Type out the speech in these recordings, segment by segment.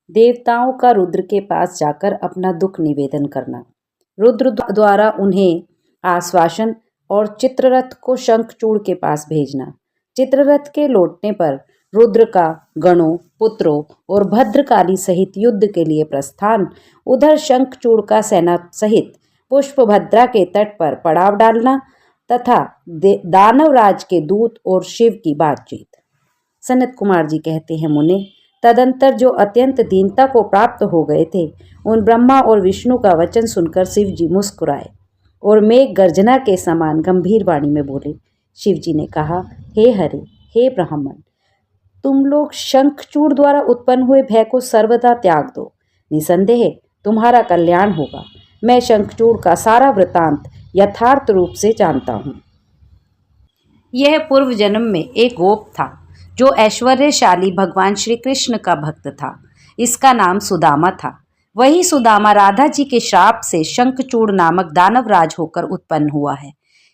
देवताओं का रुद्र के पास जाकर अपना दुख निवेदन करना, रुद्र द्वारा उन्हें आश्वासन और चित्ररथ को शंखचूड़ के पास भेजना। चित्ररथ के लौटने पर रुद्र का गणों, पुत्रों और भद्रकाली सहित युद्ध के लिए प्रस्थान। उधर शंखचूड़ का सेना सहित पुष्पभद्रा के तट पर पड़ाव डालना तथा दानवराज के दूत और शिव की बातचीत। सनत कुमार जी कहते हैं, मुने, तदंतर जो अत्यंत दीनता को प्राप्त हो गए थे, उन ब्रह्मा और विष्णु का वचन सुनकर शिव जी मुस्कुराए और मेघ गर्जना के समान गंभीर वाणी में बोले। शिव जी ने कहा, हे हरे, हे ब्राह्मण, तुम लोग शंखचूड़ द्वारा उत्पन्न हुए भय को सर्वदा त्याग दो। निसंदेह तुम्हारा कल्याण होगा। मैं शंखचूड़ का सारा वृतांत यथार्थ रूप से जानता हूँ। यह पूर्व जन्म में एक गोप था जो ऐश्वर्यशाली भगवान श्री कृष्ण का भक्त था। इसका नाम सुदामा था। वही सुदामा राधा जी के श्राप से शंखचूड़ नामक दानवराज होकर उत्पन्न हुआ है।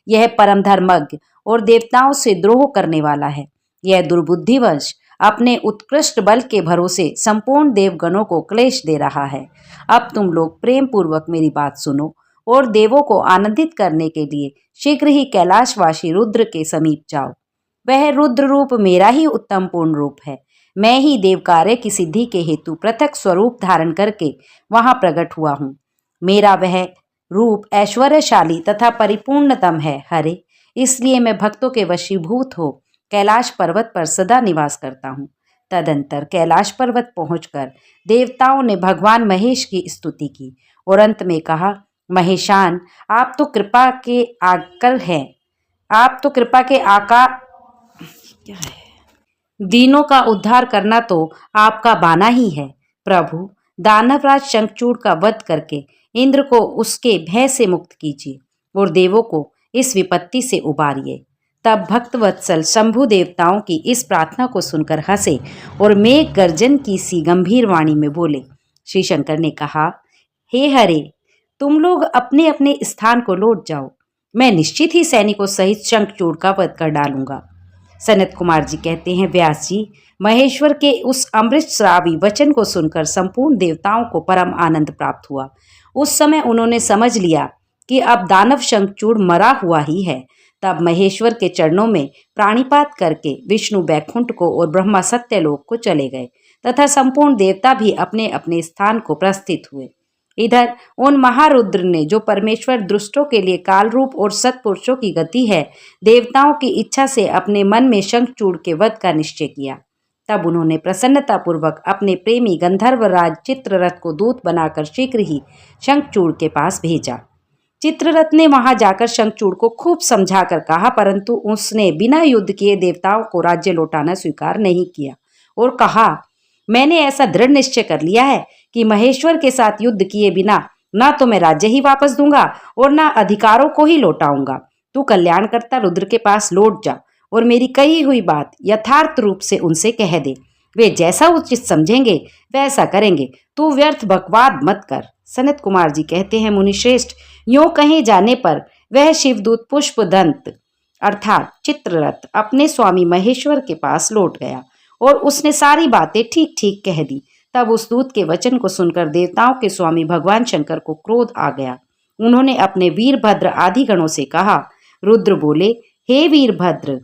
यह परम धर्मज्ञ और देवताओं से द्रोह करने वाला है। यह दुर्बुद्धिवश अपने उत्कृष्ट बल के भरोसे संपूर्ण देवगणों को क्लेश दे रहा है। अब तुम लोग प्रेम पूर्वक मेरी बात सुनो और देवों को आनंदित करने के लिए शीघ्र ही कैलाशवासी रुद्र के समीप जाओ। वह रुद्र रूप मेरा ही उत्तम पूर्ण रूप है। मैं ही देव कार्य की सिद्धि के हेतु पृथक स्वरूप धारण करके वहां प्रकट हुआ हूँ। मेरा वह रूप ऐश्वर्यशाली तथा परिपूर्णतम है हरे, इसलिए मैं भक्तों के वशीभूत हो कैलाश पर्वत पर सदा निवास करता हूँ। तदंतर कैलाश पर्वत पहुंचकर देवताओं ने भगवान महेश की स्तुति की और अंत में कहा, महेशान, आप तो कृपा के आकर हैं। आप तो कृपा के आकार क्या है, दीनों का उद्धार करना तो आपका बाना ही है। प्रभु, दानवराज शंखचूड़ का वध करके इंद्र को उसके भय से मुक्त कीजिए और देवों को इस विपत्ति से उबारिए। तब भक्तवत्सल शंभु देवताओं की इस प्रार्थना को सुनकर हंसे और मेघ गर्जन की सी गंभीर वाणी में बोले। श्री शंकर ने कहा, हे हरे, तुम लोग अपने अपने स्थान को लौट जाओ। मैं निश्चित ही सैनिकों सहित शंखचूड़ का वध कर डालूंगा। सनत कुमार जी कहते हैं, व्यास जी, महेश्वर के उस अमृत श्रावी वचन को सुनकर संपूर्ण देवताओं को परम आनंद प्राप्त हुआ। उस समय उन्होंने समझ लिया कि अब दानव शंखचूड़ मरा हुआ ही है। तब महेश्वर के चरणों में प्राणिपात करके विष्णु बैकुंठ को और ब्रह्मा सत्यलोक को चले गए तथा संपूर्ण देवता भी अपने अपने स्थान को प्रस्थित हुए। इधर उन महारुद्र ने, जो परमेश्वर दुष्टों के लिए काल रूप और सत्पुरुषों की गति है, देवताओं की इच्छा से अपने मन में शंखचूड़ के वध का निश्चय किया। तब उन्होंने प्रसन्नता पूर्वक अपने प्रेमी गंधर्वराज चित्ररथ को दूत बनाकर शीघ्र ही शंखचूड़ के पास भेजा। चित्ररथ ने वहां जाकर शंखचूड़ को खूब समझाकर कहा, परंतु उसने बिना युद्ध किए देवताओं को राज्य लौटाना स्वीकार नहीं किया और कहा, मैंने ऐसा दृढ़ निश्चय कर लिया है कि महेश्वर के साथ युद्ध किए बिना ना तो मैं राज्य ही वापस दूंगा और ना अधिकारों को ही लौटाऊंगा। तू कल्याणकर्ता रुद्र के पास लौट जा और मेरी कही हुई बात यथार्थ रूप से उनसे कह दे। वे जैसा उचित समझेंगे वैसा करेंगे। तू व्यर्थ बकवाद मत कर। सनत कुमार जी कहते हैं, मुनिश्रेष्ठ, यों कहे जाने पर वह शिवदूत पुष्पदंत अर्थात चित्ररथ अपने स्वामी महेश्वर के पास लौट गया और उसने सारी बातें ठीक ठीक कह दी। तब उस दूत के वचन को सुनकर देवताओं के स्वामी भगवान शंकर को क्रोध आ गया। उन्होंने अपने वीरभद्र आदि गणों से कहा। रुद्र बोले, हे वीरभद्र,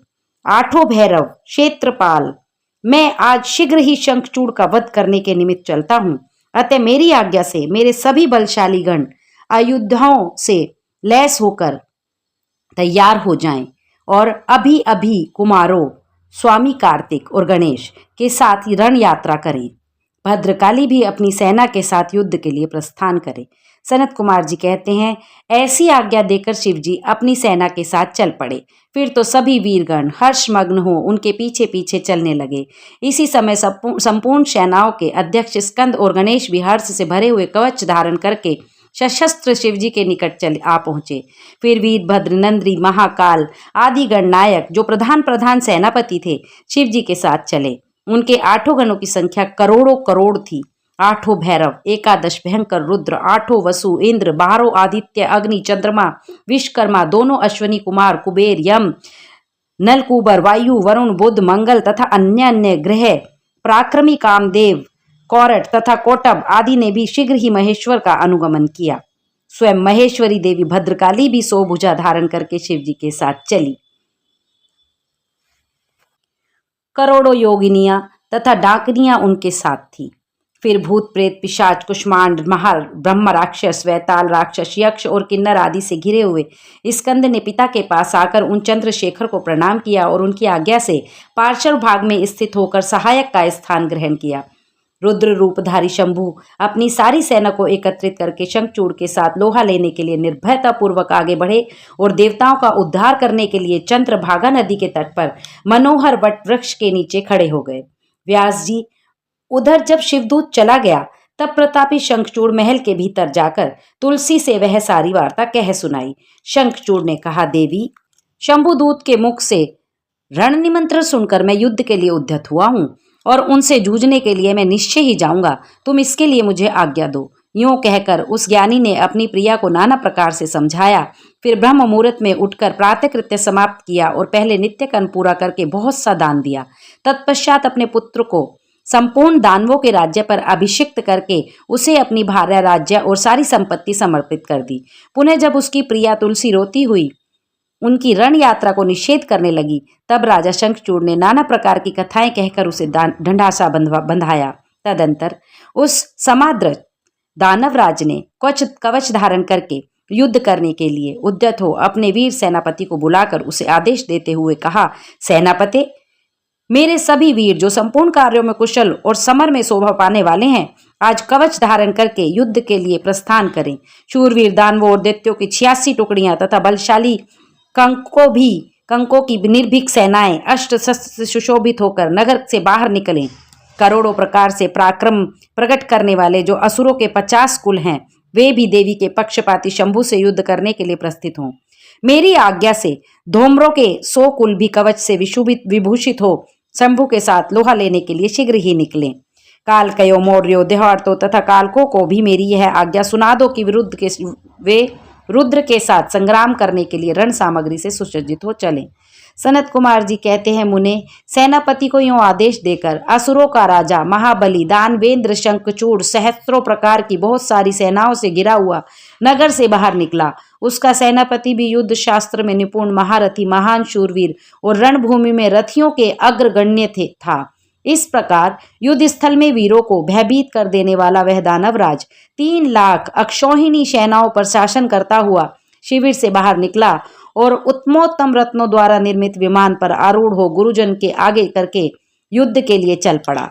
आठों भैरव, क्षेत्रपाल, मैं आज शीघ्र ही शंखचूड़ का वध करने के निमित्त चलता हूँ। अतः मेरी आज्ञा से मेरे सभी बलशाली गण आयुधों से लैस होकर तैयार हो जाएं और अभी अभी कुमारों स्वामी कार्तिक और गणेश के साथ रण यात्रा करें। भद्रकाली भी अपनी सेना के साथ युद्ध के लिए प्रस्थान करे। सनत कुमार जी कहते हैं, ऐसी आज्ञा देकर शिव जी अपनी सेना के साथ चल पड़े। फिर तो सभी वीरगण हर्षमग्न हो उनके पीछे पीछे चलने लगे। इसी समय संपूर्ण सेनाओं के अध्यक्ष स्कंद और गणेश भी हर्ष से भरे हुए कवच धारण करके सशस्त्र शिव जी के निकट चले आ पहुंचे। फिर वीरभद्र, नंद्री, महाकाल आदि गणनायक, जो प्रधान सेनापति थे, शिव जी के साथ चले। उनके आठों गणों की संख्या करोड़ों करोड़ थी। आठों भैरव, एकादश भयंकर रुद्र, आठों वसु, इंद्र, 12 आदित्य, अग्नि, चंद्रमा, विश्वकर्मा, दोनों अश्वनी कुमार, कुबेर, यम, नलकूबर, वायु, वरुण, बुध, मंगल तथा अन्य अन्य ग्रह, पराक्रमी कामदेव, कौरट तथा कोटब आदि ने भी शीघ्र ही महेश्वर का अनुगमन किया। स्वयं महेश्वरी देवी भद्रकाली भी 100 भुजा धारण करके शिवजी के साथ चली। करोड़ों योगिनियां तथा डाकनियां उनके साथ थी। फिर भूत प्रेत पिशाच कुष्मांड महार ब्रह्म राक्षस वैताल राक्षस यक्ष और किन्नर आदि से घिरे हुए स्कंद ने पिता के पास आकर उन चंद्रशेखर को प्रणाम किया और उनकी आज्ञा से पार्श्व भाग में स्थित होकर सहायक का स्थान ग्रहण किया। रुद्र रूपधारी शंभु अपनी सारी सेना को एकत्रित करके शंखचूड़ के साथ लोहा लेने के लिए निर्भयता पूर्वक आगे बढ़े और देवताओं का उद्धार करने के लिए चंद्रभागा नदी के तट पर मनोहर वट वृक्ष के नीचे खड़े हो गए। व्यास जी उधर जब शिवदूत चला गया तब प्रतापी शंखचूड़ महल के भीतर जाकर तुलसी से वह सारी वार्ता कह सुनाई। शंखचूड़ ने कहा, देवी, शंभुदूत के मुख से रण निमंत्रण सुनकर मैं युद्ध के लिए उद्यत हुआ हूँ और उनसे जूझने के लिए मैं निश्चय ही जाऊंगा। तुम इसके लिए मुझे आज्ञा दो। यूं कहकर उस ज्ञानी ने अपनी प्रिया को नाना प्रकार से समझाया। फिर ब्रह्म मुहूर्त में उठकर प्रातःकृत्य समाप्त किया और पहले नित्य कर्म पूरा करके बहुत सा दान दिया। तत्पश्चात अपने पुत्र को संपूर्ण दानवों के राज्य पर अभिषिक्त करके उसे अपनी भार्या राज्य और सारी संपत्ति समर्पित कर दी। पुनः जब उसकी प्रिया तुलसी रोती हुई उनकी रण यात्रा को निषेध करने लगी तब राजा शंखचूड़ ने नाना प्रकार की कथाएं कहकर उसे ढंढासा बंधाया। तदंतर उस समाद्र दानवराज ने कवच धारण करके युद्ध करने के लिए उद्यत हो अपने वीर सेनापति को बुलाकर उसे आदेश देते हुए कहा, सेनापति, मेरे सभी वीर जो संपूर्ण कार्यों में कुशल और समर में शोभा पाने वाले हैं, आज कवच धारण करके युद्ध के लिए प्रस्थान करें। शूरवीर दानवों और दैत्यों की 86 टुकड़ियां तथा बलशाली कंकों की निर्भीक सेनाएं अष्ट शस्त्र सुशोभित होकर नगर से बाहर निकलें। करोड़ों प्रकार से पराक्रम प्रकट करने वाले जो असुरों के 50 कुल हैं, वे भी देवी के पक्षपाती शंभु से युद्ध करने के लिए प्रस्थित हों। मेरी आज्ञा से धूम्रों के 100 कुल भी कवच से विभूषित हो शंभु के साथ लोहा लेने के लिए शीघ्र ही निकलें। कालकयो, मौर्यो, देहार्तो तथा कालकों को भी मेरी यह आज्ञा सुना दो कि वे रुद्र के साथ संग्राम करने के लिए रण सामग्री से सुसज्जित हो चलें। सनत कुमार जी कहते हैं, मुने, सेनापति को यूं आदेश देकर असुरों का राजा महाबली दानवेंद्र शंखचूड़ सहस्त्रों प्रकार की बहुत सारी सेनाओं से घिरा हुआ नगर से बाहर निकला। उसका सेनापति भी युद्ध शास्त्र में निपुण महारथी महान शूरवीर और रणभूमि में रथियों के अग्रगण्य था। इस प्रकार युद्ध स्थल में वीरों को भयभीत कर देने वाला वह दानवराज 3 लाख अक्षौहिणी सेनाओं पर शासन करता हुआ शिविर से बाहर निकला और उत्तमोत्तम रत्नों द्वारा निर्मित विमान पर आरूढ़ हो गुरुजन के आगे करके युद्ध के लिए चल पड़ा।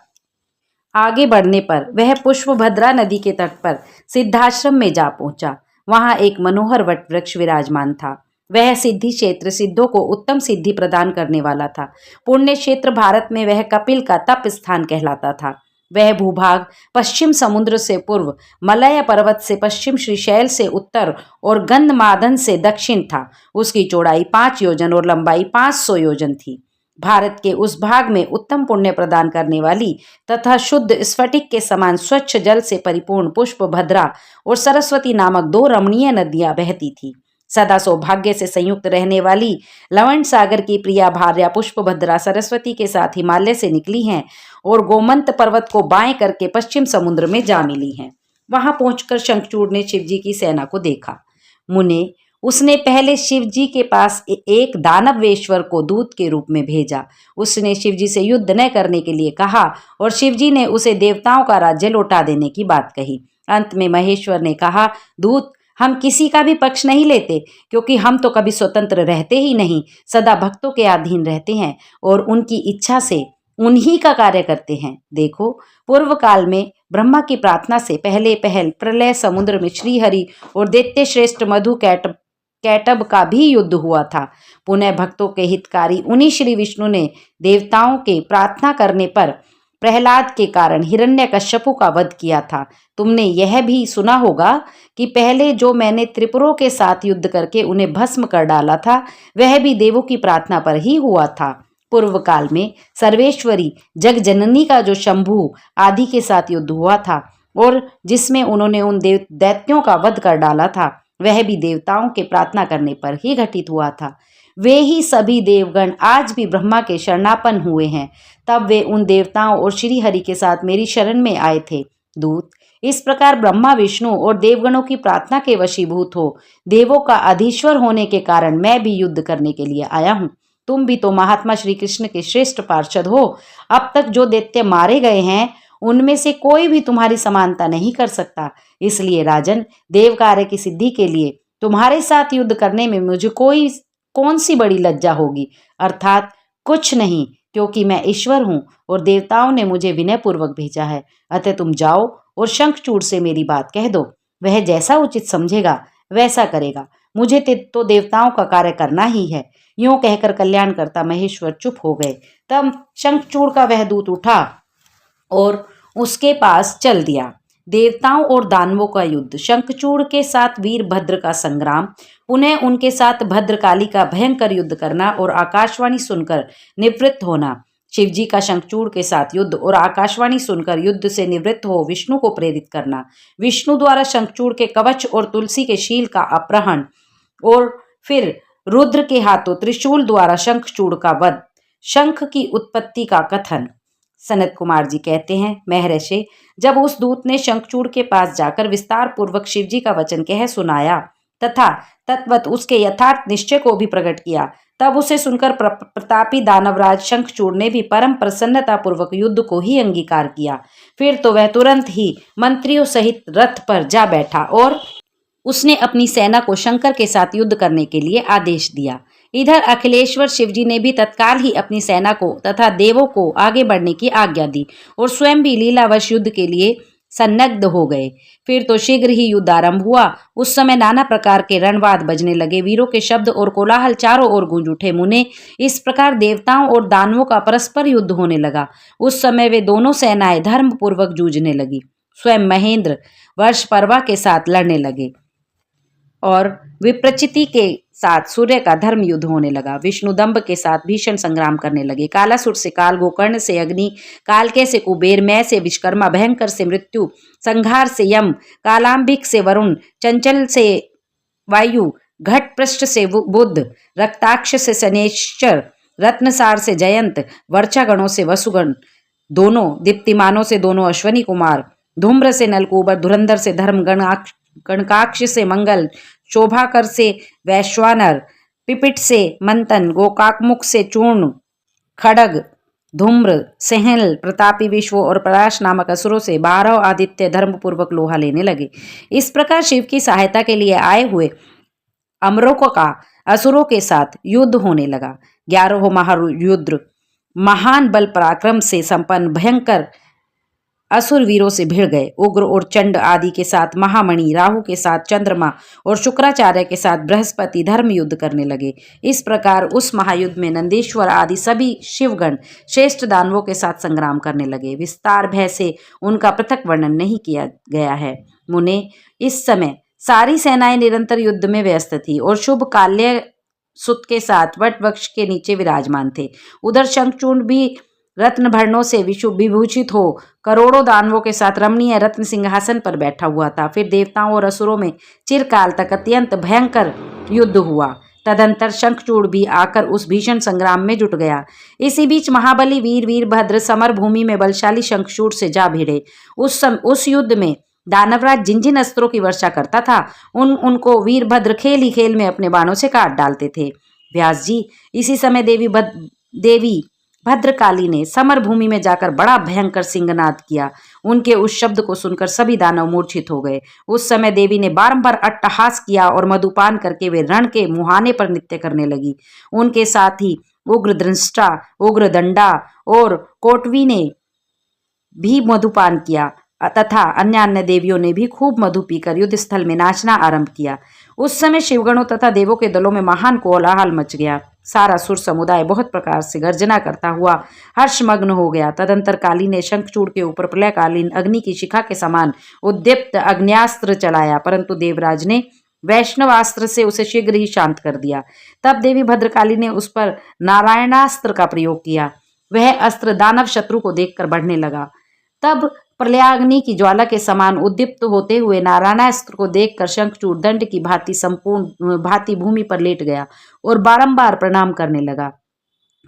आगे बढ़ने पर वह पुष्पभद्रा नदी के तट पर सिद्धाश्रम में जा पहुंचा। वहां एक मनोहर वट वृक्ष विराजमान था। वह सिद्धि क्षेत्र सिद्धों को उत्तम सिद्धि प्रदान करने वाला था। पुण्य क्षेत्र भारत में वह कपिल का तप स्थान कहलाता था। वह भूभाग पश्चिम समुद्र से पूर्व, मलय पर्वत से पश्चिम, श्रीशैल से उत्तर और गंधमादन से दक्षिण था। उसकी चौड़ाई 5 योजन और लंबाई 500 योजन थी। भारत के उस भाग में उत्तम पुण्य प्रदान करने वाली तथा शुद्ध स्फटिक के समान स्वच्छ जल से परिपूर्ण पुष्पभद्रा और सरस्वती नामक 2 रमणीय नदियां बहती थी। सदा सौभाग्य से संयुक्त रहने वाली लवण सागर की प्रिया भार्या पुष्पभद्रा सरस्वती के साथ हिमालय से निकली हैं और गोमंत पर्वत को बाएं करके पश्चिम समुद्र में जा मिली हैं। वहां पहुंचकर शंखचूड़ ने शिवजी की सेना को देखा। मुने, उसने पहले शिवजी के पास एक दानवेश्वर को दूत के रूप में भेजा। उसने शिवजी से युद्ध न करने के लिए कहा और शिवजी ने उसे देवताओं का राज्य लौटा देने की बात कही। अंत में महेश्वर ने कहा, दूत, हम किसी का भी पक्ष नहीं लेते, क्योंकि हम तो कभी स्वतंत्र रहते ही नहीं, सदा भक्तों के अधीन रहते हैं और उनकी इच्छा से उन्हीं का कार्य करते हैं। देखो, पूर्व काल में ब्रह्मा की प्रार्थना से पहले प्रलय समुद्र में श्रीहरि और दैत्य श्रेष्ठ मधु कैटब का भी युद्ध हुआ था। पुनः भक्तों के हितकारी उन्हीं श्री विष्णु ने देवताओं के प्रार्थना करने पर प्रहलाद के कारण हिरण्यकश्यपु का वध किया था। तुमने यह भी सुना होगा कि पहले जो मैंने त्रिपुरों के साथ युद्ध करके उन्हें भस्म कर डाला था, वह भी देवों की प्रार्थना पर ही हुआ था। पूर्व काल में सर्वेश्वरी जगजननी का जो शंभु आदि के साथ युद्ध हुआ था और जिसमें उन्होंने उन दैत्यों का वध कर डाला था, वह भी देवताओं के प्रार्थना करने पर ही घटित हुआ था। वे ही सभी देवगण आज भी ब्रह्मा के शरणापन्न हुए हैं। तब वे उन देवताओं और श्री हरि के साथ मेरी शरण में आए थे। दूत, इस प्रकार ब्रह्मा, विष्णु और देवगणों की प्रार्थना के वशीभूत हो देवों का अधीश्वर होने के कारण मैं भी युद्ध करने के लिए आया हूँ। तुम भी तो महात्मा श्री कृष्ण के श्रेष्ठ पार्षद हो। अब तक जो दैत्य मारे गए हैं उनमें से कोई भी तुम्हारी समानता नहीं कर सकता। इसलिए राजन, देव कार्य की सिद्धि के लिए तुम्हारे साथ युद्ध करने में मुझे कौन सी बड़ी लज्जा होगी, अर्थात कुछ नहीं, क्योंकि मैं ईश्वर हूँ और देवताओं ने मुझे विनय पूर्वक भेजा है। अतः तुम जाओ और शंखचूड़ से मेरी बात कह दो, वह जैसा उचित समझेगा वैसा करेगा। मुझे तो देवताओं का कार्य करना ही है। यूं कहकर कल्याणकर्ता महेश्वर चुप हो गए। तब शंखचूड़ का वह दूत उठा और उसके पास चल दिया। देवताओं और दानवों का युद्ध, शंखचूड़ के साथ वीरभद्र का संग्राम, पुनः उनके साथ भद्रकाली का भयंकर युद्ध करना और आकाशवाणी सुनकर निवृत्त होना। शिवजी का शंखचूड़ के साथ युद्ध और आकाशवाणी सुनकर युद्ध से निवृत्त हो विष्णु को प्रेरित करना। विष्णु द्वारा शंखचूड़ के कवच और तुलसी के शील का अपहरण और फिर रुद्र के हाथों त्रिशूल द्वारा शंखचूड़ का वध। शंख की उत्पत्ति का कथन। सनत कुमार जी कहते हैं, महर्षि, जब उस दूत ने शंखचूड़ के पास जाकर विस्तार पूर्वक शिवजी का वचन कह सुनाया तथा तत्वत उसके यथार्थ निश्चय को भी प्रकट किया, तब उसे सुनकर प्रतापी दानवराज शंखचूड़ ने भी परम प्रसन्नता पूर्वक युद्ध को ही अंगीकार किया। फिर तो वह तुरंत ही मंत्रियों सहित रथ पर जा बैठा और उसने अपनी सेना को शंकर के साथ युद्ध करने के लिए आदेश दिया। इधर अखिलेश्वर शिवजी ने भी तत्काल ही अपनी सेना को तथा देवों को आगे बढ़ने की आज्ञा दी और स्वयं भी लीलावश युद्ध के लिए सन्नग्ध हो गए। फिर तो शीघ्र ही युद्ध आरंभ हुआ। उस समय नाना प्रकार के रणवाद बजने लगे, वीरों के शब्द और कोलाहल चारों ओर गूंज उठे। मुने, इस प्रकार देवताओं और दानवों का परस्पर युद्ध होने लगा। उस समय वे दोनों सेनाएं धर्म पूर्वक जूझने लगी। स्वयं महेंद्र वर्ष पर्वा के साथ लड़ने लगे और विप्रचिति के साथ सूर्य का धर्म युद्ध होने लगा। विष्णु दंभ के साथ भीषण संग्राम करने लगे। कालासुर से काल, गोकर्ण से अग्नि, कालके से कुबेर, मैं से विश्वकर्मा, भयंकर से मृत्यु, संहार से यम, कालांबिक से वरुण, चंचल से वायु, घट पृष्ठ से बुध, रक्ताक्ष से शनेश्वर, रत्नसार से जयंत, वर्चागणों से वसुगण दोनों, दीप्तिमानों से दोनों अश्वनी कुमार, धूम्र से नलकूबर, धुरंधर से धर्म, गणकाक्ष से मंगल, शोभाकर से वैश्वानर, पिपिट से मंथन, गोकाकमुख से चूर्ण, खड़ग, धूम्र, सहल, प्रतापी विश्व और पराश नामक असुरों से 12 आदित्य धर्मपूर्वक लोहा लेने लगे। इस प्रकार शिव की सहायता के लिए आए हुए अमरों का असुरों के साथ युद्ध होने लगा। 11 महारुद्र महान बल पराक्रम से संपन्न भयंकर असुर वीरों से भिड़ गए। उग्र और चंड आदि के साथ महामणि, राहु के साथ चंद्रमा और शुक्राचार्य के साथ बृहस्पति धर्म युद्ध करने लगे। इस प्रकार उस महायुद्ध में नंदीश्वर आदि सभी शिवगण श्रेष्ठ दानवों के साथ संग्राम करने लगे। विस्तार भय से उनका पृथक वर्णन नहीं किया गया है। मुने, इस समय सारी सेनाएं निरंतर युद्ध में व्यस्त थी और शुभ काल्य सुत के साथ वट वृक्ष के नीचे विराजमान थे। उधर शंखचूड़ भी रत्न भरणों से विभूषित हो करोड़ों दानवों के साथ रमणीय रत्न सिंहासन पर बैठा हुआ था। फिर देवताओं और असुरों में चिरकाल तक अत्यंत भयंकर युद्ध हुआ। तदंतर शंखचूड़ भी आकर उस भीषण संग्राम में जुट गया। इसी बीच महाबली वीरभद्र समर भूमि में बलशाली शंखचूड़ से जा भिड़े। उस युद्ध में दानवराज जिन जिन अस्त्रों की वर्षा करता था उनको वीरभद्र खेल ही खेल में अपने बाणों से काट डालते थे। व्यास जी, इसी समय देवी भद्रकाली ने समर भूमि में जाकर बड़ा भयंकर सिंहनाद किया। उनके उस शब्द को सुनकर सभी दानव मूर्छित हो गए। उस समय देवी ने बारंबार अट्टहास किया और मधुपान करके वे रण के मुहाने पर नृत्य करने लगी। उनके साथ ही उग्र दृष्टा, उग्र दंडा और कोटवी ने भी मधुपान किया तथा अन्य देवियों ने भी खूब मधु पीकर युद्ध स्थल में नाचना आरंभ किया। उस समय शिवगणों तथा देवों के दलों में महान कोलाहल मच गया। सारा सुर समुदाय बहुत प्रकार से गर्जना करता हुआ हर्षमग्न हो गया। तदंतर काली ने शंखचूड़ के ऊपर प्रलयकालीन अग्नि की शिखा के समान उद्दीप्त अग्न्यास्त्र चलाया, परंतु देवराज ने वैष्णवास्त्र से उसे शीघ्र ही शांत कर दिया। तब देवी भद्रकाली ने उस पर नारायणास्त्र का प्रयोग किया। वह अस्त्र दानव शत्रु को देखकर बढ़ने लगा। तब प्रलयाग्नि की ज्वाला के समान उद्दीप्त होते हुए नारायणास्त्र को देखकर शंखचूड़ दंड की भांति भूमि पर लेट गया और बारंबार प्रणाम करने लगा।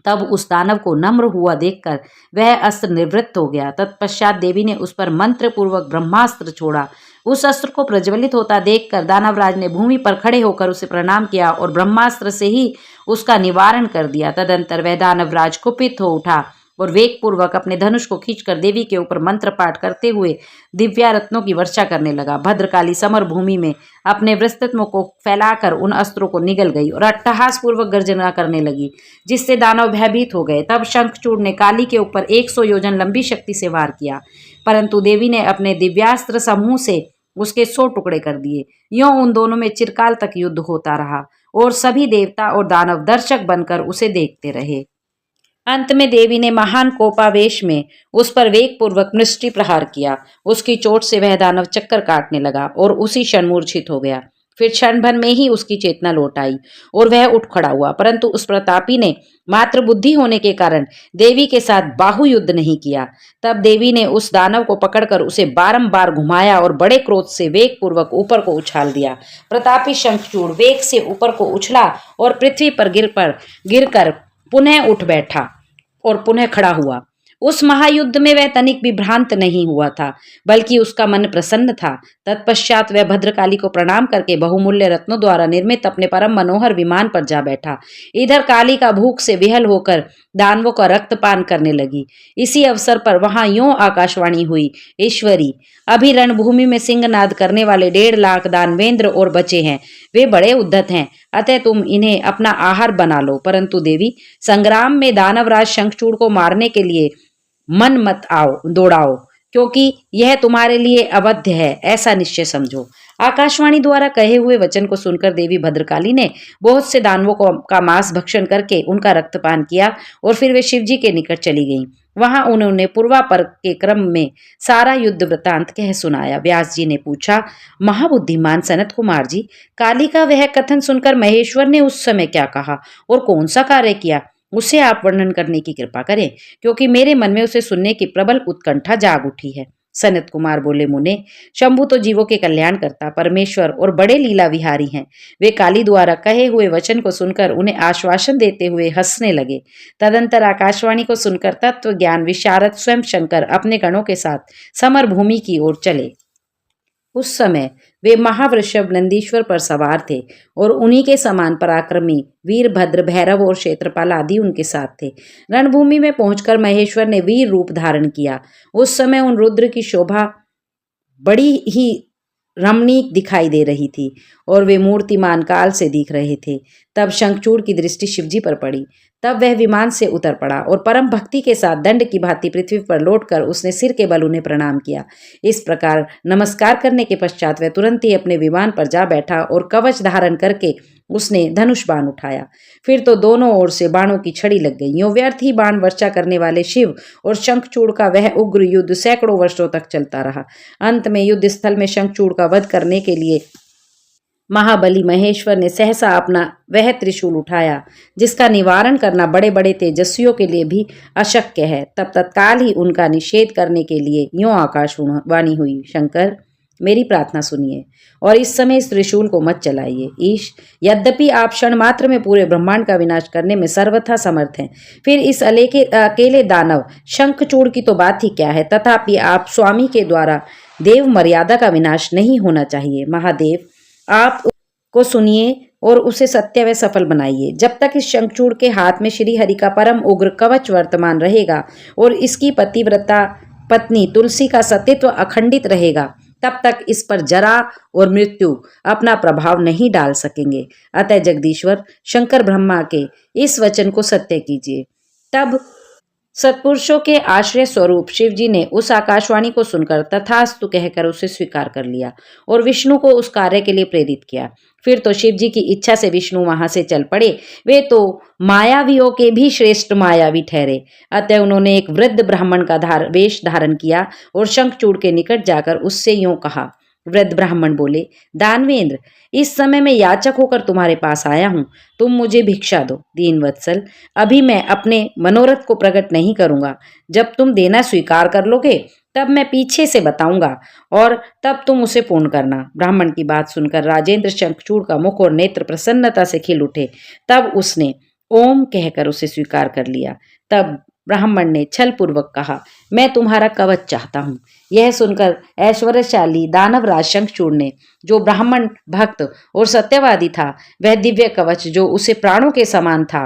तब उस दानव को नम्र हुआ देखकर वह अस्त्र निवृत्त हो गया। तत्पश्चात देवी ने उस पर मंत्र पूर्वक ब्रह्मास्त्र छोड़ा। उस अस्त्र को प्रज्वलित होता देखकर दानवराज ने भूमि पर खड़े होकर उसे प्रणाम किया और ब्रह्मास्त्र से ही उसका निवारण कर दिया। तदंतर वह दानवराज कुपित हो उठा और वेग पूर्वक अपने धनुष को खींचकर देवी के ऊपर मंत्र पाठ करते हुए दिव्या रत्नों की वर्षा करने लगा। भद्रकाली समर भूमि में अपने वृस्तत्व को फैलाकर उन अस्त्रों को निगल गई और अट्टहास पूर्वक गर्जना करने लगी, जिससे दानव भयभीत हो गए। तब शंखचूड़ ने काली के ऊपर 100 योजन लंबी शक्ति से वार किया, परंतु देवी ने अपने दिव्यास्त्र समूह से उसके 100 टुकड़े कर दिए। यों उन दोनों में चिरकाल तक युद्ध होता रहा और सभी देवता और दानव दर्शक बनकर उसे देखते रहे। अंत में देवी ने महान कोपावेश में उस पर वेग पूर्वक मृष्टि प्रहार किया। उसकी चोट से वह दानव चक्कर काटने लगा और उसी क्षण मूर्छित हो गया। फिर क्षण भर में ही उसकी चेतना लौट आई और वह उठ खड़ा हुआ, परंतु उस प्रतापी ने मात्र बुद्धि होने के कारण देवी के साथ बाहु युद्ध नहीं किया। तब देवी ने उस दानव को पकड़कर उसे बारंबार घुमाया और बड़े क्रोध से वेग पूर्वक ऊपर को उछाल दिया। प्रतापी शंखचूड़ वेग से ऊपर को उछला और पृथ्वी पर गिरकर पुनः उठ बैठा और पुनः खड़ा हुआ। उस महायुद्ध में वह तनिक भी भ्रांत नहीं हुआ था, बल्कि उसका मन प्रसन्न था। तत्पश्चात वह भद्रकाली को प्रणाम करके बहुमूल्य रत्नों द्वारा निर्मित अपने परम मनोहर विमान पर जा बैठा। इधर काली का भूख से विहल होकर दानवों का रक्तपान करने लगी। इसी अवसर पर वहां यों आकाशवाणी हुई, ईश्वरी, अभी रणभूमि में सिंहनाद करने वाले 1.5 लाख दानवेंद्र और बचे हैं। वे बड़े उद्धत हैं, अतः तुम इन्हें अपना आहार बना लो। परंतु देवी, संग्राम में दानवराज शंखचूड़ को मारने के लिए मन मत दौड़ाओ, क्योंकि यह तुम्हारे लिए अवध्य है, ऐसा निश्चय समझो। आकाशवाणी द्वारा कहे हुए वचन को सुनकर देवी भद्रकाली ने बहुत से दानवों का मांस भक्षण करके उनका रक्तपान किया और फिर वे शिवजी के निकट चली गईं। वहां उन्होंने पूर्वापर के क्रम में सारा युद्ध वृतांत कह सुनाया। व्यास जी ने पूछा, महाबुद्धिमान सनत कुमार जी, काली का वह कथन सुनकर महेश्वर ने उस समय क्या कहा और कौन सा कार्य किया, उसे आप वर्णन करने की कृपा करें, क्योंकि मेरे मन में उसे सुनने की प्रबल उत्कंठा जाग उठी है। सनत कुमार बोले, मुने, शंभु तो जीवों के कल्याण करता परमेश्वर और बड़े लीला विहारी हैं। वे काली द्वारा कहे हुए वचन को सुनकर उन्हें आश्वासन देते हुए हंसने लगे। तदंतर आकाशवाणी को सुनकर तत्व ज्ञान विशारद स्वयं शंकर अपने गणों के साथ समर भूमि की ओर चले। उस समय वे महावृषभ नंदीश्वर पर सवार थे और उन्हीं के समान पराक्रमी वीरभद्र, भैरव और क्षेत्रपाल आदि उनके साथ थे। रणभूमि में पहुंचकर महेश्वर ने वीर रूप धारण किया। उस समय उन रुद्र की शोभा बड़ी ही रमणीक दिखाई दे रही थी और वे मूर्तिमान काल से दिख रहे थे। तब शंखचूड़ की दृष्टि शिवजी पर पड़ी। तब वह विमान से उतर पड़ा और परम भक्ति के साथ दंड की भांति पृथ्वी पर लौटकर उसने सिर के बल उन्हें प्रणाम किया। इस प्रकार नमस्कार करने के पश्चात वह तुरंत ही अपने विमान पर जा बैठा और कवच धारण करके उसने धनुष बाण उठाया। फिर तो दोनों ओर से बाणों की छड़ी लग गई। यों व्यर्थ ही बाण वर्षा करने वाले शिव और शंखचूड़ का वह उग्र युद्ध सैकड़ों वर्षों तक चलता रहा। अंत में युद्ध स्थल में शंखचूड़ का वध करने के लिए महाबली महेश्वर ने सहसा अपना वह त्रिशूल उठाया, जिसका निवारण करना बड़े बड़े तेजस्वियों के लिए भी अशक्य है। तब तत्काल ही उनका निषेध करने के लिए यों आकाशवाणी हुई, शंकर, मेरी प्रार्थना सुनिए और इस समय इस त्रिशूल को मत चलाइए। ईश, यद्यपि आप क्षण मात्र में पूरे ब्रह्मांड का विनाश करने में सर्वथा समर्थ हैं, फिर इस अकेले दानव शंखचूड़ की तो बात ही क्या है। तथापि आप स्वामी के द्वारा देव मर्यादा का विनाश नहीं होना चाहिए। महादेव, आप को सुनिए और उसे सत्य व सफल बनाइए। जब तक इस शंखचूड़ के हाथ में श्री हरि का परम उग्र कवच वर्तमान रहेगा और इसकी पतिव्रता पत्नी तुलसी का सत्यत्व अखंडित रहेगा, तब तक इस पर जरा और मृत्यु अपना प्रभाव नहीं डाल सकेंगे। अतः जगदीश्वर शंकर ब्रह्मा के इस वचन को सत्य कीजिए। तब सत्पुरुषों के आश्रय स्वरूप शिवजी ने उस आकाशवाणी को सुनकर तथास्तु कहकर उसे स्वीकार कर लिया और विष्णु को उस कार्य के लिए प्रेरित किया। फिर तो शिवजी की इच्छा से विष्णु वहां से चल पड़े। वे तो मायावियों के भी श्रेष्ठ मायावी ठहरे। अतः उन्होंने एक वृद्ध ब्राह्मण का वेश धारण किया और शंखचूड़ के निकट जाकर उससे यूं कहा। वृद्ध ब्राह्मण बोले, दानवेंद्र, इस समय मैं याचक होकर तुम्हारे पास आया हूं, तुम मुझे भिक्षा दो। दीनवत्सल, अभी मैं अपने मनोरथ को प्रकट नहीं करूंगा। जब तुम देना स्वीकार कर लोगे तब मैं पीछे से बताऊंगा और तब तुम उसे पूर्ण करना। ब्राह्मण की बात सुनकर राजेंद्र शंखचूड़ का मुख और नेत्र प्रसन्नता से खिल उठे। तब उसने ओम कहकर उसे स्वीकार कर लिया। तब ब्राह्मण ने छल पूर्वक कहा, मैं तुम्हारा कवच चाहता हूँ। यह सुनकर ऐश्वर्यशाली दानवराज शंखचूड़ ने, जो ब्राह्मण भक्त और सत्यवादी था, वह दिव्य कवच जो उसे प्राणों के समान था,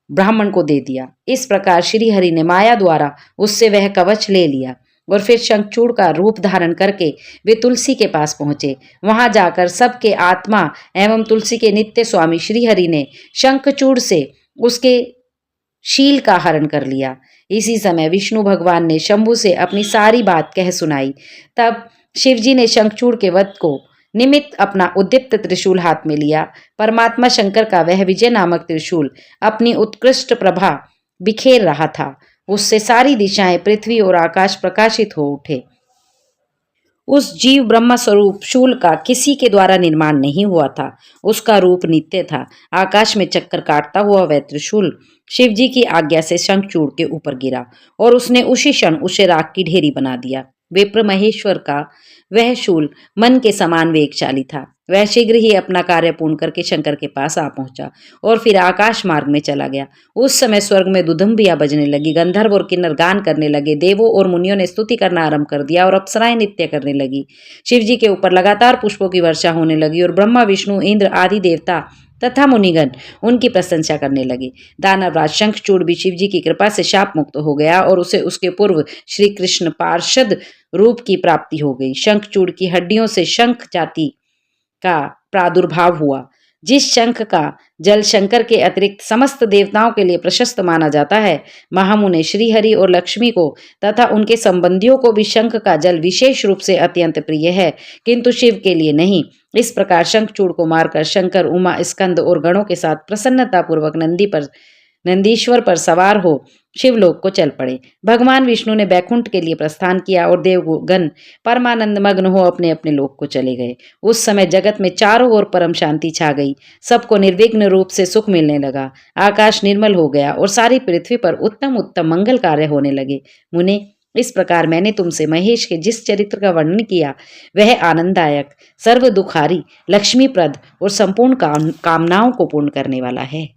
ब्राह्मण को दे दिया। इस प्रकार श्रीहरि ने माया द्वारा उससे वह कवच ले लिया और फिर शंखचूड़ का रूप धारण करके वे तुलसी के पास पहुंचे। वहां जाकर सबके आत्मा एवं तुलसी के नित्य स्वामी श्रीहरि ने शंखचूड़ से उसके शील का हरण कर लिया। इसी समय विष्णु भगवान ने शंभु से अपनी सारी बात कह सुनाई। तब शिवजी ने शंखचूड़ के वध को निमित्त अपना उद्दीप्त त्रिशूल हाथ में लिया। परमात्मा शंकर का वह विजय नामक त्रिशूल अपनी उत्कृष्ट प्रभा बिखेर रहा था। उससे सारी दिशाएं, पृथ्वी और आकाश प्रकाशित हो उठे। उस जीव ब्रह्म स्वरूप शूल का किसी के द्वारा निर्माण नहीं हुआ था। उसका रूप नित्य था। आकाश में चक्कर काटता हुआ वह त्रिशूल शिवजी की आज्ञा से शंखचूड़ के ऊपर गिरा और उसने उसी क्षण उसे राख की ढेरी बना दिया। विप्र महेश्वर का वह शूल मन के समान वेगशाली था। वह शीघ्र ही अपना कार्य पूर्ण करके शंकर के पास आ पहुंचा और फिर आकाश मार्ग में चला गया। उस समय स्वर्ग में दुदुम्बियां बजने लगी, गंधर्व और किन्नर गान करने लगे, देवों और मुनियों ने स्तुति करना आरंभ कर दिया और अप्सराएं नृत्य करने लगी। शिवजी के ऊपर लगातार पुष्पों की वर्षा होने लगी और ब्रह्मा, विष्णु, इंद्र आदि देवता तथा मुनिगण उनकी प्रशंसा करने लगे। दानवराज शंखचूड़ भी शिवजी की कृपा से शाप मुक्त हो गया और उसे उसके पूर्व श्री कृष्ण पार्षद रूप की प्राप्ति हो गई। शंखचूड़ की हड्डियों से शंख जाति का प्रादुर्भाव हुआ। जिस शंख का जल शंकर के अतिरिक्त समस्त देवताओं के लिए प्रशस्त माना जाता है, महामुने श्रीहरि और लक्ष्मी को तथा उनके संबंधियों को भी शंख का जल विशेष रूप से अत्यंत प्रिय है, किंतु शिव के लिए नहीं। इस प्रकार शंखचूड़ को मारकर शंकर उमा, स्कंद और गणों के साथ प्रसन्नता पूर्वक नंदीश्वर पर सवार हो शिवलोक को चल पड़े। भगवान विष्णु ने बैकुंठ के लिए प्रस्थान किया और देवगण परमानंद मग्न हो अपने अपने लोक को चले गए। उस समय जगत में चारों ओर परम शांति छा गई। सबको निर्विघ्न रूप से सुख मिलने लगा। आकाश निर्मल हो गया और सारी पृथ्वी पर उत्तम उत्तम मंगल कार्य होने लगे। मुने, इस प्रकार मैंने तुमसे महेश के जिस चरित्र का वर्णन किया वह आनंददायक, सर्व दुखारी, लक्ष्मीप्रद और संपूर्ण कामनाओं को पूर्ण करने वाला है।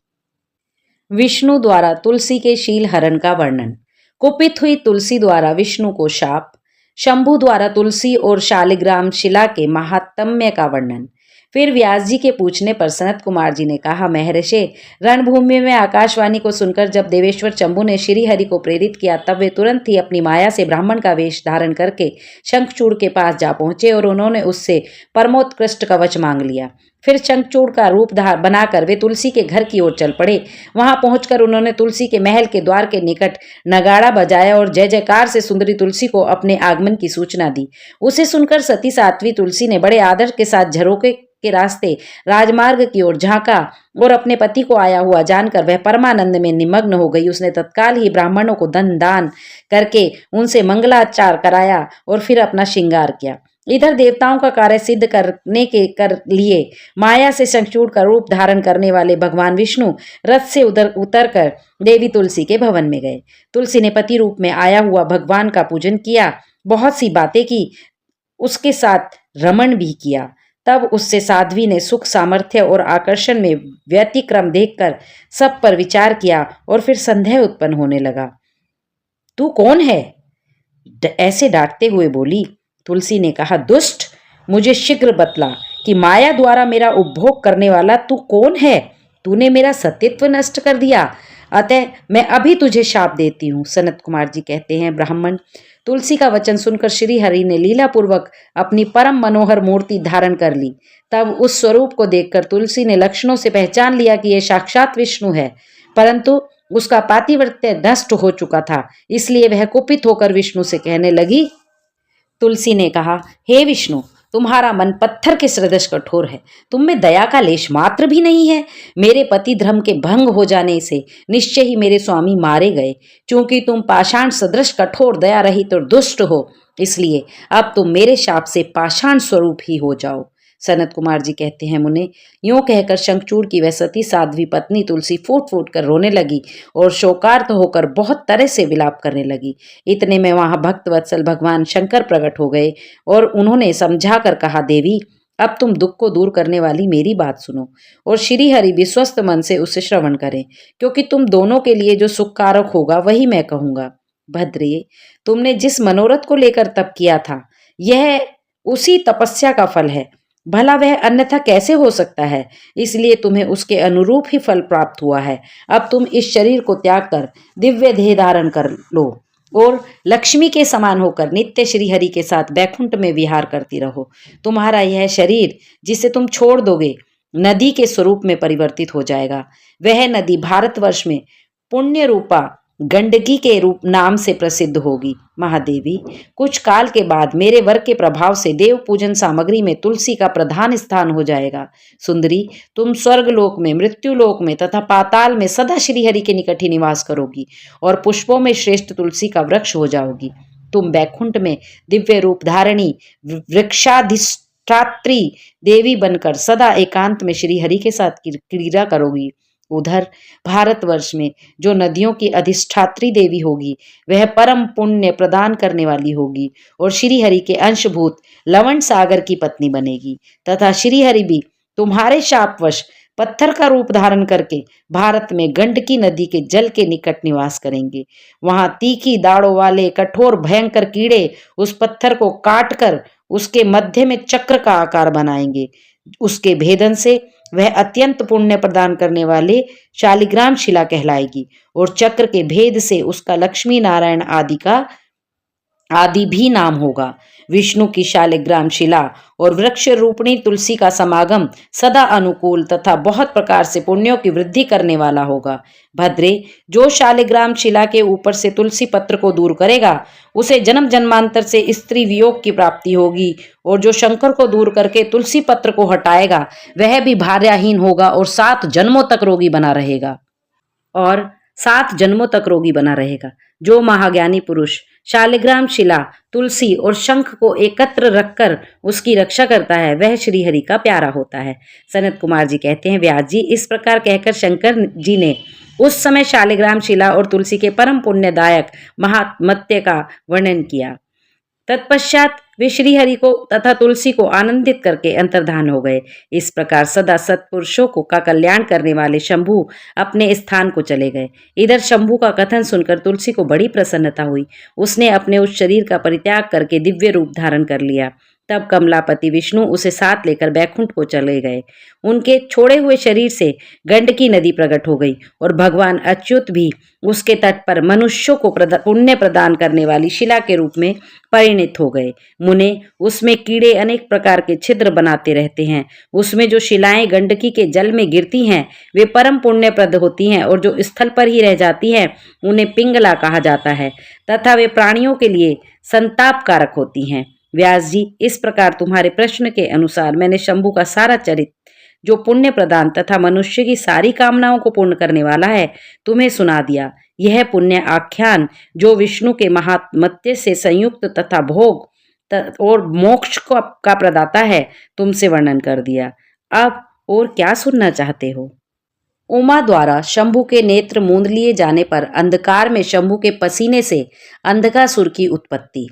विष्णु द्वारा तुलसी के शील हरण का वर्णन। कुपित हुई तुलसी द्वारा विष्णु को शाप। शंभु द्वारा तुलसी और शालिग्राम शिला के महात्म्य का वर्णन। फिर व्यास जी के पूछने पर सनत कुमार जी ने कहा, महर्षि, रणभूमि में आकाशवाणी को सुनकर जब देवेश्वर शंभु ने श्री हरि को प्रेरित किया, तब वे तुरंत ही अपनी माया से ब्राह्मण का वेश धारण करके शंखचूड़ के पास जा पहुंचे और उन्होंने उससे परमोत्कृष्ट कवच मांग लिया। फिर शंखचूड़ का रूप बनाकर वे तुलसी के घर की ओर चल पड़े। वहां पहुंचकर उन्होंने तुलसी के महल के द्वार के निकट नगाड़ा बजाया और जय जयकार से सुंदरी तुलसी को अपने आगमन की सूचना दी। उसे सुनकर सती साध्वी तुलसी ने बड़े आदर के साथ झरोके के रास्ते राजमार्ग की ओर झांका और अपने पति को आया हुआ जानकर वह परमानंद में निमग्न हो गई। उसने तत्काल ही ब्राह्मणों को धन दान करके उनसे मंगलाचार कराया और फिर अपना श्रृंगार किया। इधर देवताओं का कार्य सिद्ध करने के लिए माया से शंखचूड़ का रूप धारण करने वाले भगवान विष्णु रथ से उतरकर देवी तुलसी के भवन में गए। तुलसी ने पति रूप में आया हुआ भगवान का पूजन किया, बहुत सी बातें की, उसके साथ रमण भी किया। तब उससे साध्वी ने सुख, सामर्थ्य और आकर्षण में व्यतिक्रम देखकर सब पर विचार किया और फिर संदेह उत्पन्न होने लगा। तू कौन है? ऐसे डांटते हुए बोली। तुलसी ने कहा, दुष्ट, मुझे शीघ्र बतला कि माया द्वारा मेरा उपभोग करने वाला तू कौन है? तूने मेरा सतीत्व नष्ट कर दिया, अतः मैं अभी तुझे शाप देती हूँ। सनत कुमार जी कहते हैं, ब्राह्मण तुलसी का वचन सुनकर श्री हरि ने लीलापूर्वक अपनी परम मनोहर मूर्ति धारण कर ली। तब उस स्वरूप को देखकर तुलसी ने लक्षणों से पहचान लिया कि यह साक्षात विष्णु है, परंतु उसका पातिव्रत्य नष्ट हो चुका था, इसलिए वह कुपित होकर विष्णु से कहने लगी। तुलसी ने कहा, हे विष्णु, तुम्हारा मन पत्थर के सदृश कठोर है, तुम में दया का लेश मात्र भी नहीं है। मेरे पति धर्म के भंग हो जाने से निश्चय ही मेरे स्वामी मारे गए। क्योंकि तुम पाषाण सदृश कठोर, दया रहित और दुष्ट हो, इसलिए अब तुम मेरे शाप से पाषाण स्वरूप ही हो जाओ। सनत कुमार जी कहते हैं, मुने, यूं कहकर शंखचूड़ की वह सती साध्वी पत्नी तुलसी फूट फूट कर रोने लगी और शोकार्त होकर बहुत तरह से विलाप करने लगी। इतने में वहां भक्त वत्सल भगवान शंकर प्रकट हो गए और उन्होंने समझा कर कहा, देवी, अब तुम दुख को दूर करने वाली मेरी बात सुनो और श्री हरि भी स्वस्थ मन से उसे श्रवण करें, क्योंकि तुम दोनों के लिए जो सुखकारक होगा वही मैं कहूंगा। भद्रे, तुमने जिस मनोरथ को लेकर तप किया था, यह उसी तपस्या का फल है। भला वह अन्यथा कैसे हो सकता है? इसलिए तुम्हें उसके अनुरूप ही फल प्राप्त हुआ है। अब तुम इस शरीर को त्याग कर दिव्य देह धारण कर लो और लक्ष्मी के समान होकर नित्य श्री हरि के साथ बैकुंठ में विहार करती रहो। तुम्हारा यह शरीर जिसे तुम छोड़ दोगे नदी के स्वरूप में परिवर्तित हो जाएगा। वह नदी भारतवर्ष में पुण्य रूपा गंडकी के रूप नाम से प्रसिद्ध होगी। महादेवी, कुछ काल के बाद मेरे वर के प्रभाव से देव पूजन सामग्री में तुलसी का प्रधान स्थान हो जाएगा। सुंदरी, तुम स्वर्ग लोक में, मृत्यु लोक में तथा पाताल में सदा श्रीहरि के निकट ही निवास करोगी और पुष्पों में श्रेष्ठ तुलसी का वृक्ष हो जाओगी। तुम बैकुंठ में दिव्य रूप धारणी वृक्षाधिष्ठात्री देवी बनकर सदा एकांत में श्रीहरि के साथ क्रीड़ा करोगी। उधर भारतवर्ष में जो नदियों की अधिष्ठात्री देवी होगी वह परम पुण्य प्रदान करने वाली होगी और श्री हरि के अंशभूत लवण सागर की पत्नी बनेगी तथा श्री हरि भी तुम्हारे शापवश पत्थर का रूप धारण करके भारत में गंडकी नदी के जल के निकट निवास करेंगे। वहां तीखी दाढ़ों वाले कठोर भयंकर कीड़े उस पत्थर को काट कर उसके मध्य में चक्र का आकार बनाएंगे। उसके भेदन से वह अत्यंत पुण्य प्रदान करने वाले शालिग्राम शिला कहलाएगी और चक्र के भेद से उसका लक्ष्मी नारायण आदि भी नाम होगा। विष्णु की शालिग्राम शिला और वृक्ष रूपणी तुलसी का समागम सदा अनुकूल तथा बहुत प्रकार से पुण्यों की वृद्धि करने वाला होगा। भद्रे, जो शालिग्राम शिला के ऊपर से तुलसी पत्र को दूर करेगा उसे जन्म जन्मांतर से स्त्री वियोग की प्राप्ति होगी और जो शंकर को दूर करके तुलसी पत्र को हटाएगा वह भी भार्याहीन होगा और 7 जन्मों तक रोगी बना रहेगा। जो महाज्ञानी पुरुष शालिग्राम शिला, तुलसी और शंख को एकत्र रखकर उसकी रक्षा करता है वह श्रीहरि का प्यारा होता है। सनत कुमार जी कहते हैं, व्यास जी, इस प्रकार कहकर शंकर जी ने उस समय शालिग्राम शिला और तुलसी के परम पुण्यदायक महात्म्य का वर्णन किया। तत्पश्चात वे श्रीहरि को तथा तुलसी को आनंदित करके अंतर्धान हो गए। इस प्रकार सदा सत्पुरुषों का कल्याण करने वाले शंभु अपने स्थान को चले गए। इधर शंभु का कथन सुनकर तुलसी को बड़ी प्रसन्नता हुई। उसने अपने उस शरीर का परित्याग करके दिव्य रूप धारण कर लिया। तब कमलापति विष्णु उसे साथ लेकर बैकुंठ को चले गए। उनके छोड़े हुए शरीर से गंडकी नदी प्रकट हो गई और भगवान अच्युत भी उसके तट पर मनुष्यों को पुण्य प्रदान करने वाली शिला के रूप में परिणित हो गए। मुने, उसमें कीड़े अनेक प्रकार के छिद्र बनाते रहते हैं। उसमें जो शिलाएं गंडकी के जल में गिरती हैं वे परम पुण्यप्रद होती हैं और जो स्थल पर ही रह जाती हैं उन्हें पिंगला कहा जाता है तथा वे प्राणियों के लिए संताप कारक होती हैं। व्यास जी, इस प्रकार तुम्हारे प्रश्न के अनुसार मैंने शंभु का सारा चरित्र, जो पुण्य प्रदान तथा मनुष्य की सारी कामनाओं को पूर्ण करने वाला है, तुम्हें सुना दिया। यह पुण्य आख्यान जो विष्णु के महात्म्य से संयुक्त तथा भोग और मोक्ष का प्रदाता है, तुमसे वर्णन कर दिया। अब और क्या सुनना चाहते हो? उमा द्वारा शंभु के नेत्र मूंद लिए जाने पर अंधकार में शंभु के पसीने से अंधकासुर की उत्पत्ति,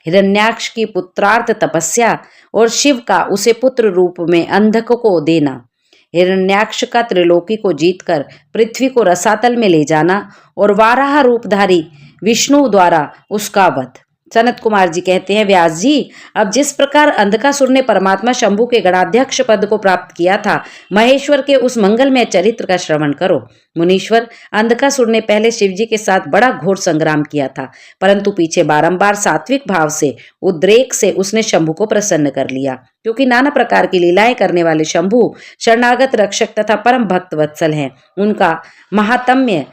हिरण्याक्ष की पुत्रार्थ तपस्या और शिव का उसे पुत्र रूप में अंधक को देना, हिरण्याक्ष का त्रिलोकी को जीतकर पृथ्वी को रसातल में ले जाना और वाराह रूपधारी विष्णु द्वारा उसका वध। सनत कुमार जी कहते हैं, व्यास जी, अब जिस प्रकार अंधकासुर ने परमात्मा शंभु के गणाध्यक्ष पद को प्राप्त किया था, महेश्वर के उस मंगलमय चरित्र का श्रवण करो। मुनीश्वर, अंधकासुर ने पहले शिवजी के साथ बड़ा घोर संग्राम किया था, परंतु पीछे बारंबार सात्विक भाव से उद्रेक से उसने शंभु को प्रसन्न कर लिया। क्योंकि नाना प्रकार की लीलाएं करने वाले शंभु शरणागत रक्षक तथा परम भक्त वत्सल हैं। उनका महात्म्य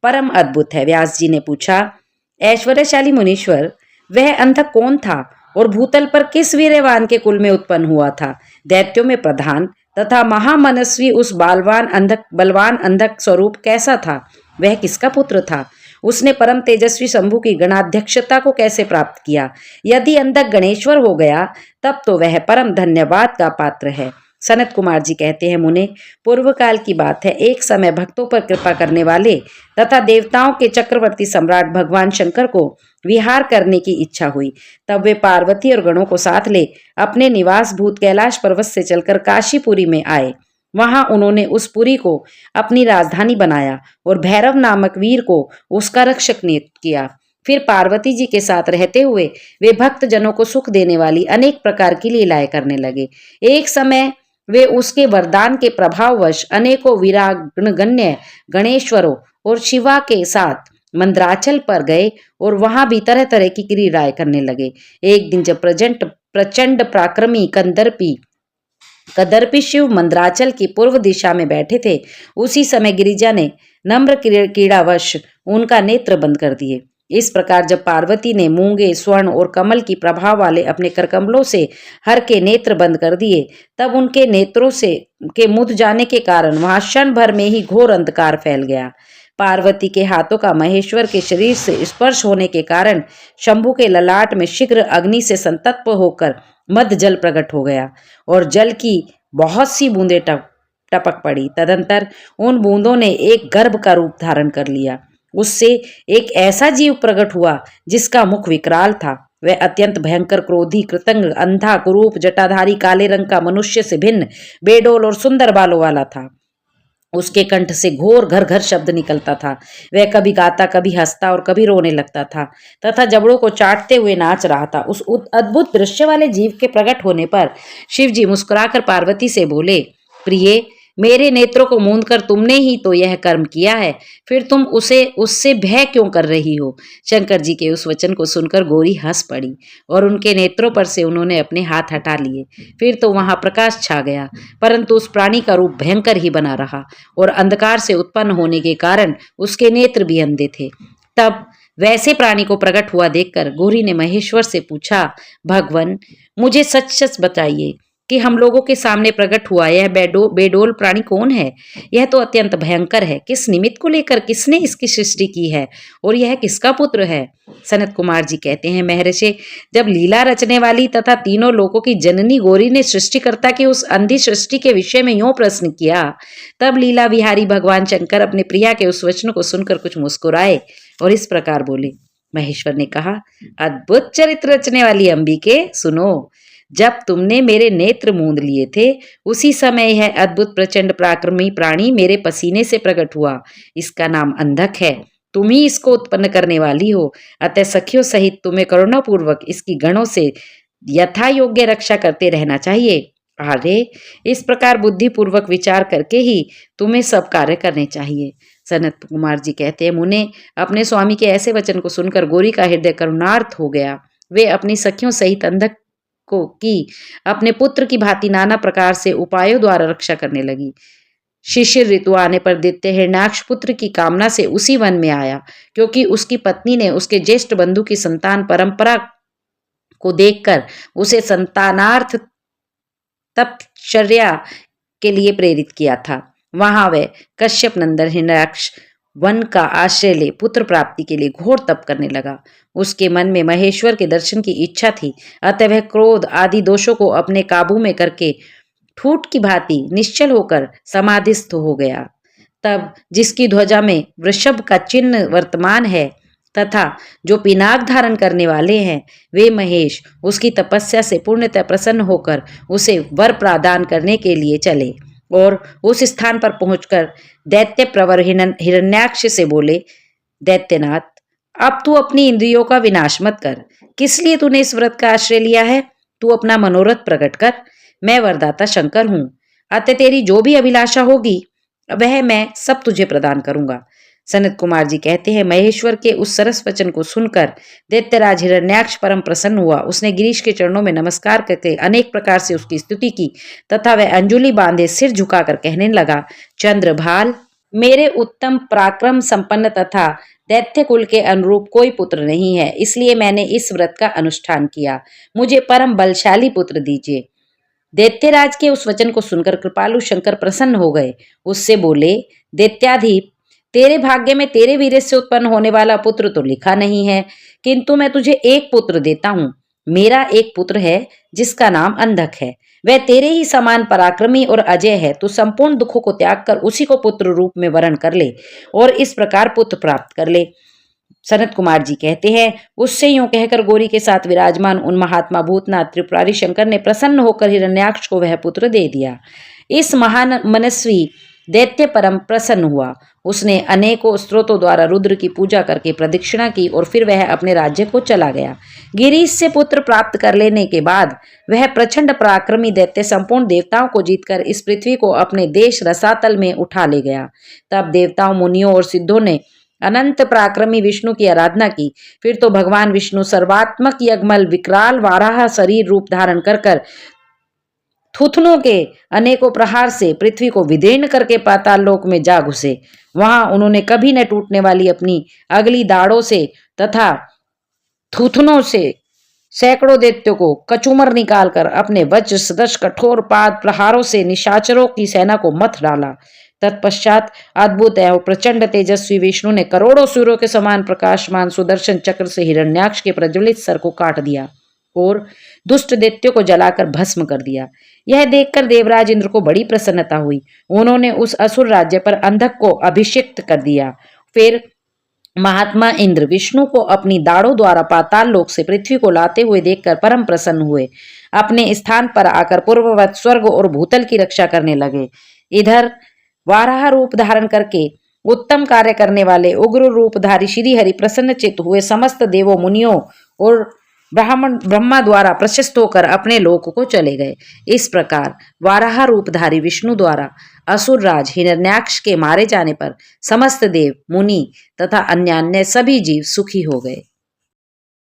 परम अद्भुत है। व्यास जी ने पूछा, ऐश्वर्यशाली मुनीश्वर, वह अंधक कौन था और भूतल पर किस वीर्यवान के कुल में उत्पन्न हुआ था? दैत्यों में प्रधान तथा महामनस्वी उस बलवान अंधक स्वरूप कैसा था? वह किसका पुत्र था उसने परम तेजस्वी शंभु की गणाध्यक्षता को कैसे प्राप्त किया। यदि अंधक गणेश्वर हो गया तब तो वह परम धन्यवाद का पात्र है। सनत कुमार जी कहते हैं, मुने, पूर्व काल की बात है, एक समय भक्तों पर कृपा करने वाले तथा देवताओं के चक्रवर्ती सम्राट भगवान शंकर को विहार करने की इच्छा हुई। तब वे पार्वती और गणों को साथ ले अपने निवास भूत कैलाश पर्वत से चलकर काशीपुरी में आए। वहां उन्होंने उस पुरी को अपनी राजधानी बनाया और भैरव नामक वीर को उसका रक्षक नियुक्त किया। फिर पार्वती जी के साथ रहते हुए वे भक्त जनों को सुख देने वाली अनेक प्रकार की लीलाएं करने लगे। एक समय वे उसके वरदान के प्रभाववश अनेकों वीरागण्य गणेश्वरों और शिवा के साथ मंद्राचल पर गए और वहां भी तरह तरह की क्रीड़ाएं करने लगे। एक दिन जब प्रचंड पराक्रमी कदर्पी शिव मंद्राचल की पूर्व दिशा में बैठे थे, उसी समय गिरिजा ने नम्र क्रीड़ावश उनका नेत्र बंद कर दिए। इस प्रकार जब पार्वती ने मूंगे, स्वर्ण और कमल की प्रभाव वाले अपने करकमलों से हर के नेत्र बंद कर दिए, तब उनके नेत्रों से के मुद जाने के कारण वहां क्षण भर में ही घोर अंधकार फैल गया। पार्वती के हाथों का महेश्वर के शरीर से स्पर्श होने के कारण शंभु के ललाट में शीघ्र अग्नि से संतप्त होकर मद जल प्रकट हो गया और जल की बहुत सी बूंदें टपक पड़ी। तदंतर उन बूंदों ने एक गर्भ का रूप धारण कर लिया। उससे एक ऐसा जीव प्रकट हुआ जिसका मुख विकराल था। वह अत्यंत भयंकर, क्रोधी, कृतंग, अंधा, कुरूप, जटाधारी, काले रंग का, मनुष्य से भिन्न, बेडोल और सुंदर बालों वाला था। उसके कंठ से घोर घर घर शब्द निकलता था। वह कभी गाता, कभी हंसता और कभी रोने लगता था तथा जबड़ों को चाटते हुए नाच रहा था। उस अद्भुत दृश्य वाले जीव के प्रकट होने पर शिव जी मुस्कुराकर पार्वती से बोले, प्रिये, मेरे नेत्रों को मूंद कर तुमने ही तो यह कर्म किया है, फिर तुम उससे भय क्यों कर रही हो। शंकर जी के उस वचन को सुनकर गौरी हंस पड़ी और उनके नेत्रों पर से उन्होंने अपने हाथ हटा लिए। फिर तो वहां प्रकाश छा गया, परंतु उस प्राणी का रूप भयंकर ही बना रहा और अंधकार से उत्पन्न होने के कारण उसके नेत्र भी अंधे थे। तब वैसे प्राणी को प्रकट हुआ देखकर गौरी ने महेश्वर से पूछा, भगवन, मुझे सच सच बताइए कि हम लोगों के सामने प्रकट हुआ यह बेडोल प्राणी कौन है। यह तो अत्यंत भयंकर है। किस निमित्त को लेकर किसने इसकी सृष्टि की है और यह किसका पुत्र है। सनत कुमार जी कहते हैं, महर्षि, जब लीला रचने वाली तथा तीनों लोकों की जननी गौरी ने सृष्टिकर्ता की उस अंधी सृष्टि के विषय में यूं प्रश्न किया, तब लीला विहारी भगवान शंकर अपने प्रिया के उस वचन को सुनकर कुछ मुस्कुराए और इस प्रकार बोले। महेश्वर ने कहा, अद्भुत चरित्र रचने वाली अंबिके, सुनो। जब तुमने मेरे नेत्र मूंद लिए थे, उसी समय यह अद्भुत प्रचंड पराक्रमी प्राणी मेरे पसीने से प्रकट हुआ। इसका नाम अंधक है। तुम ही इसको उत्पन्न करने वाली हो, अतः सखियों सहित तुम्हें करुणापूर्वक इसकी गणों से यथा योग्य रक्षा करते रहना चाहिए। अरे, इस प्रकार बुद्धिपूर्वक विचार करके ही तुम्हें सब कार्य करने चाहिए। सनत कुमार जी कहते हैं, मुने, अपने स्वामी के ऐसे वचन को सुनकर गौरी का हृदय करुणार्थ हो गया। वे अपनी सखियों सहित अंधक की अपने पुत्र की भांति नाना प्रकार से उपायों द्वारा रक्षा करने लगी। शिशिर ऋतु आने पर दैत्य हिरण्याक्ष पुत्र की कामना से उसी वन में आया, क्योंकि उसकी पत्नी ने उसके ज्येष्ठ बंधु की संतान परंपरा को देखकर उसे संतानार्थ तपश्चर्या के लिए प्रेरित किया था। वहां वह कश्यप नंदन हिरण्याक्ष वन का आश्रय ले पुत्र प्राप्ति के लिए घोर तप करने लगा। उसके मन में महेश्वर के दर्शन की इच्छा थी, अतः वह क्रोध आदि दोषों को अपने काबू में करके ठूठ की भांति निश्चल होकर समाधिस्थ हो गया। तब जिसकी ध्वजा में वृषभ का चिन्ह वर्तमान है तथा जो पिनाक धारण करने वाले हैं, वे महेश उसकी तपस्या से पूर्णतः प्रसन्न होकर उसे वर प्रदान करने के लिए चले और उस स्थान पर पहुंचकर दैत्य प्रवर हिरण्याक्ष से बोले, दैत्यनाथ, अब तू अपनी इंद्रियों का विनाश मत कर। किस लिए तूने इस व्रत का आश्रय लिया है? तू अपना मनोरथ प्रकट कर। मैं वरदाता शंकर हूं, अतः तेरी जो भी अभिलाषा होगी वह मैं सब तुझे प्रदान करूंगा। सनत कुमार जी कहते हैं, महेश्वर के उस सरस वचन को सुनकर दैत्यराज हिरण्याक्ष परम प्रसन्न हुआ। उसने गिरीश के चरणों में नमस्कार करके अनेक प्रकार से उसकी स्तुति की तथा वह अंजुलि बांधे सिर झुकाकर कहने लगा, चंद्रभाल, मेरे उत्तम पराक्रम संपन्न तथा दैत्य कुल के अनुरूप कोई पुत्र नहीं है, इसलिए मैंने इस व्रत का अनुष्ठान किया। मुझे परम बलशाली पुत्र दीजिए। दैत्यराज के उस वचन को सुनकर कृपालु शंकर प्रसन्न हो गए। उससे बोले, दैत्याधिप, तेरे भाग्य में तेरे वीर्य से उत्पन्न होने वाला पुत्र तो लिखा नहीं है, किंतु मैं तुझे एक पुत्र देता हूँ। मेरा एक पुत्र है जिसका नाम अंधक है। वह तेरे ही समान पराक्रमी और अजय है। तू संपूर्ण दुखों को त्याग कर उसी को पुत्र रूप में वरण कर ले और इस प्रकार पुत्र प्राप्त कर ले। सनत कुमार जी कहते हैं, उससे यूं कहकर गौरी के साथ विराजमान उन महात्मा भूतनाथ त्रिपुरारी शंकर ने प्रसन्न होकर हिरण्याक्ष को वह पुत्र दे दिया। इस महान मनस्वी दैत्य परम प्रसन्न हुआ। उसने अनेकों स्त्रोतों द्वारा रुद्र की पूजा करके प्रदक्षिणा की और फिर वह अपने राज्य को चला गया। गिरीश से पुत्र प्राप्त कर लेने के बाद वह प्रचंड पराक्रमी दैत्य संपूर्ण देवताओं को जीतकर इस पृथ्वी को अपने देश रसातल में उठा ले गया। तब देवताओं, मुनियों और सिद्धों ने अनंत पराक्रमी विष्णु की आराधना की। फिर तो भगवान विष्णु सर्वात्मक यज्ञमल विकराल वाराह शरीर रूप धारण कर थुथनों के अनेकों प्रहार से पृथ्वी को विदीर्ण करके पाताल लोक में जा घुसे। वहां उन्होंने कभी न टूटने वाली अपनी अगली दाढ़ों से तथा थुथनों से सैकड़ों दैत्यों को कचूमर निकालकर अपने वज्र सदृश कठोर पाद प्रहारों से निशाचरों की सेना को मथ डाला। तत्पश्चात अद्भुत एवं प्रचंड तेजस्वी विष्णु ने करोड़ों सूर्यों के समान प्रकाशमान सुदर्शन चक्र से हिरण्याक्ष के प्रज्वलित सर को काट दिया और दुष्ट दैत्यों को जलाकर भस्म कर दिया। यह देखकर देवराज इंद्र को बड़ी प्रसन्नता हुई। उन्होंने उस असुर राज्य पर अंधक को अभिषिक्त कर दिया। फिर महात्मा इंद्र विष्णु को अपनी दाढ़ों द्वारा पाताल लोक से पृथ्वी को लाते हुए देखकर परम प्रसन्न हुए। अपने स्थान पर आकर पूर्ववत स्वर्ग और भूतल की रक्षा करने लगे। इधर वाराह रूप धारण करके उत्तम कार्य करने वाले उग्र रूपधारी श्री हरि प्रसन्न चित्त हुए। समस्त देवों, मुनियों और ब्रह्मा द्वारा प्रशस्त होकर अपने लोक को चले गए। इस प्रकार वाराह रूपधारी विष्णु द्वारा असुर राज हिरण्याक्ष के मारे जाने पर समस्त देव, मुनि तथा अन्य सभी जीव सुखी हो गए।